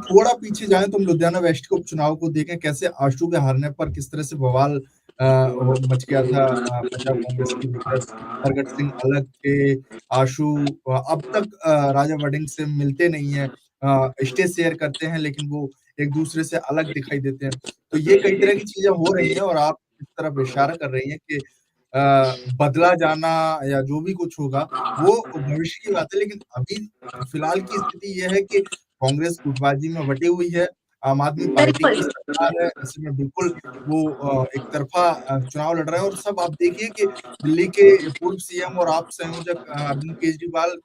थोड़ा पीछे जाएँ तो हम लुधियाना वेस्ट के उपचुनाव को देखें, कैसे आशु के हारने पर किस तरह से बवाल वो मच गया था पंजाब कांग्रेस के भीतर। प्रगट सिंह अलग थे, आशु अब तक राजा वड़िंग से मिलते नहीं हैं। स्टेज शेयर करते हैं लेकिन वो एक-दूसरे से अलग दिखाई देते हैं। तो ये कई तरह की चीज़ें हो रही हैं और आप इस तरफ इशारा कर रही हैं कि बदला जाना या जो भी कुछ होगा, वो भविष्य की बात है। लेकिन अभी फिलहाल की स्थिति ये है कि कांग्रेस गुटबाजी में बटी हुई है। आम आदमी पार्टी बिल्कुल। की सरकार है, ऐसे में बिल्कुल वो एक तरफ़ा चुनाव लड़ रहे हैं और सब आप देखिए कि दिल्ली के पूर्व सीएम और आप संयोजक अरविंद केजरीवाल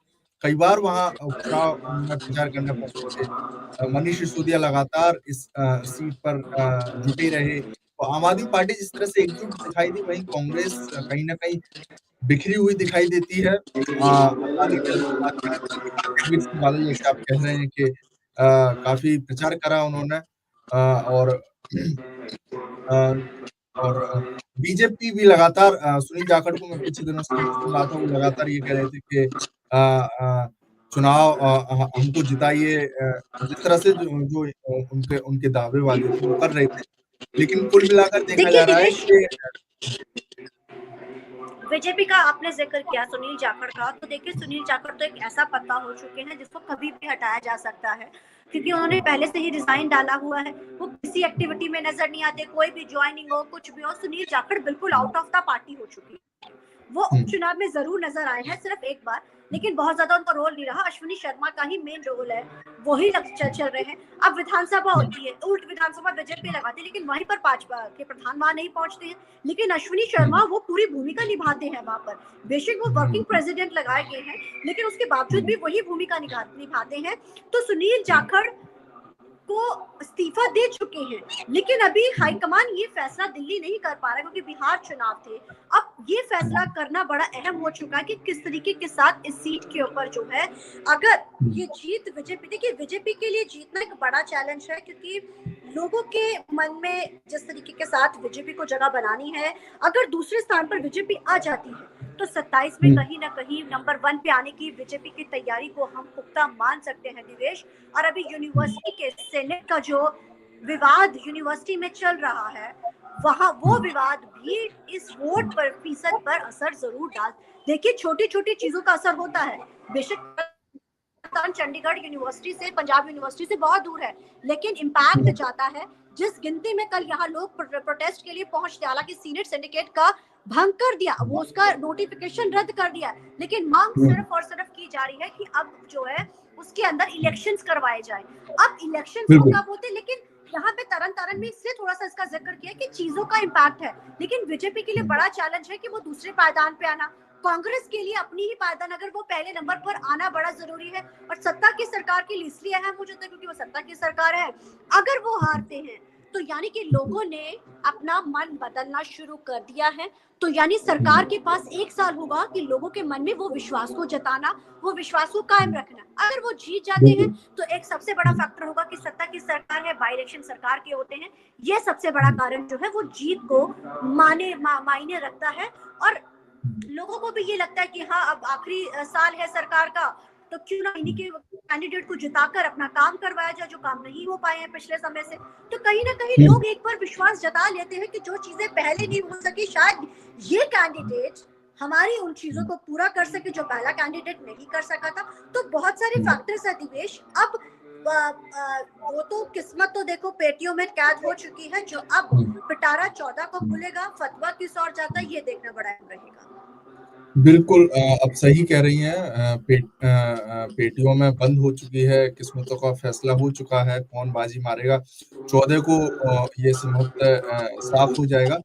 कई बार वहाँ उपचुनाव में प्रचार करने पहुँचे थे। मनीष सिसोदिया लगातार इस सीट पर जुटे रहे। तो आम आदमी पार्टी जिस तरह से एकजुट दिखाई दी, वहीं कांग्रेस कहीं न कहीं बिखरी हुई दिखाई देती है। अकाली दल की बात करें तो रणवीर सिंह बादल जैसे आप कह रहे हैं कि काफ़ी प्रचार करा उन्होंने और अ, बीजेपी भी लगातार सुनील जाखड़ को मैं कुछ दिनों से सुन रहा था, वो लगातार ये कह रहे थे कि चुनाव हमको जिताइए जिस तरह से जो जो उनके उनके दावे-वादे थे वो कर रहे थे। लेकिन कुल मिलाकर देखा देखिए जा रहा है दिवेश, कि बीजेपी का आपने जिक्र किया सुनील जाखड़ का, तो देखिए सुनील जाखड़ तो एक ऐसा पत्ता हो चुके हैं जिसको कभी भी हटाया जा सकता है, क्योंकि उन्होंने पहले से ही रिजाइन डाला हुआ है। वो किसी एक्टिविटी में नजर नहीं आते, कोई भी ज्वाइनिंग हो कुछ भी हो, सुनील जाखड़ बिल्कुल आउट ऑफ द पार्टी हो चुकी है। वो हुँ, उपचुनाव में जरूर नजर आए हैं सिर्फ एक बार, लेकिन बहुत ज्यादा उनका रोल नहीं रहा। अश्विनी शर्मा का ही मेन रोल है, वही चल रहे हैं। अब विधानसभा हुँ, होती है, उल्ट विधानसभा बीजेपी लगाती है, लेकिन वहीं पर भाजपा के प्रधान वहां नहीं पहुंचते हैं। लेकिन अश्विनी हुँ, शर्मा वो पूरी भूमिका निभाते हैं वहां पर। बेशक वो वर्किंग हुँ, प्रेसिडेंट लगाए गए हैं, लेकिन उसके बावजूद हुँ, भी वही भूमिका निभाते हैं। तो सुनील जाखड़ को इस्तीफा दे चुके हैं, लेकिन अभी हुँ, हाईकमान ये फैसला दिल्ली नहीं कर पा रहा, क्योंकि बिहार चुनाव थे। अब ये फैसला हुँ, करना बड़ा अहम हो चुका है कि किस तरीके के साथ इस सीट के ऊपर जो है, अगर हुँ, ये जीत बीजेपी, देखिए बीजेपी के लिए जीतना एक बड़ा चैलेंज है, क्योंकि लोगों के मन में जिस तरीके के साथ बीजेपी को जगह बनानी है, अगर दूसरे स्थान पर बीजेपी आ जाती है तो 27 में हुँ, कहीं ना कहीं नंबर 1 पे आने की बीजेपी की तैयारी को हम पुख्ता मान सकते हैं दिवेश। और अभी हुँ, यूनिवर्सिटी के सेनेट का जो विवाद यूनिवर्सिटी में चल रहा है, वहां वो हुँ, विवाद भी इस वोट पर फीसद पर असर जरूर डाल। देखिए छोटी छोटी चीजों का असर होता है। बेशक चंडीगढ़ यूनिवर्सिटी से, पंजाब यूनिवर्सिटी से बहुत दूर है, लेकिन इम्पैक्ट हुँ, जाता है। जिस गिनती में कल यहाँ लोग प्रोटेस्ट के लिए पहुंचते, हालांकि सीनेट सिंडिकेट का भंग कर दिया, वो उसका नोटिफिकेशन रद्द कर दिया, लेकिन मांग हुँ, सिर्फ और सिर्फ की जा रही है कि अब जो है उसके अंदर इलेक्शंस करवाए जाए। अब इलेक्शंस तो बिल्कुल। कब होते, लेकिन यहाँ पे तरन तारण में इसलिए थोड़ा सा इसका जिक्र किया कि चीजों का इम्पैक्ट है, लेकिन बीजेपी के लिए हुँ, बड़ा चैलेंज है कि वो दूसरे पायदान पे आना। कांग्रेस के लिए अपनी ही पायदान, अगर वो पहले नंबर पर आना बड़ा जरूरी है। और सत्ता की सरकार के लिए इसलिए अहम हो जाता है क्योंकि वो सत्ता की सरकार है। अगर वो हारते हैं तो यानी कि लोगों ने अपना मन बदलना शुरू कर दिया है। तो यानी सरकार के पास एक साल होगा कि लोगों के मन में वो विश्वास को जताना, वो विश्वास को कायम हुँ, रखना। अगर वो जीत जाते हैं बिल्कुल। तो एक सबसे बड़ा हुँ, फैक्टर होगा कि सत्ता की सरकार है, बाई इलेक्शन सरकार के होते हैं। ये सबसे बड़ा हुँ, कारण जो है वो जीत को मायने रखता है। और लोगों को भी ये लगता है कि हाँ अब आखिरी साल है सरकार का, तो क्यों ना इन्हीं हुँ, के कैंडिडेट को जिताकर अपना काम करवाया जाए, जो काम नहीं हो पाए हैं पिछले समय से। तो कहीं ना कहीं हुँ, लोग एक बार विश्वास जता लेते हैं कि जो चीजें पहले नहीं हो सकी, शायद ये कैंडिडेट हमारी उन चीजों हुँ, को पूरा कर सके जो पहला कैंडिडेट नहीं कर सका था। तो बहुत सारे हुँ, फैक्टर्स है दिवेश। अब वो तो किस्मत तो देखो पेटियों में कैद हो चुकी है, जो अब हुँ, पिटारा 14 को हुँ। खुलेगा, फतवा किस ओर जाता है ये देखना बड़ा अहम रहेगा। बिल्कुल आप सही कह रही हैं पेटियों में बंद हो चुकी है, किस्मतों का फैसला हो चुका है, कौन बाजी मारेगा। 14 को ये संभवतः साफ हो जाएगा,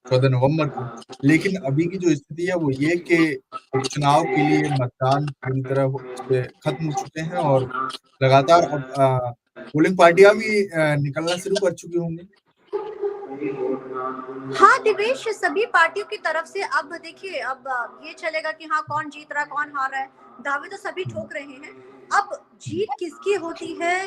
14 नवंबर को। लेकिन अभी की जो स्थिति है वो ये कि उपचुनाव के लिए मतदान पूरी तरह से खत्म हो चुके हैं और लगातार अब पोलिंग पार्टियाँ भी निकलना शुरू कर चुकी होंगी। हाँ दिवेश, सभी पार्टियों की तरफ से अब देखिए, अब ये चलेगा कि हाँ कौन जीत रहा कौन हार रहा है, दावे तो सभी हुँ। ठोक रहे हैं। अब जीत किसकी होती है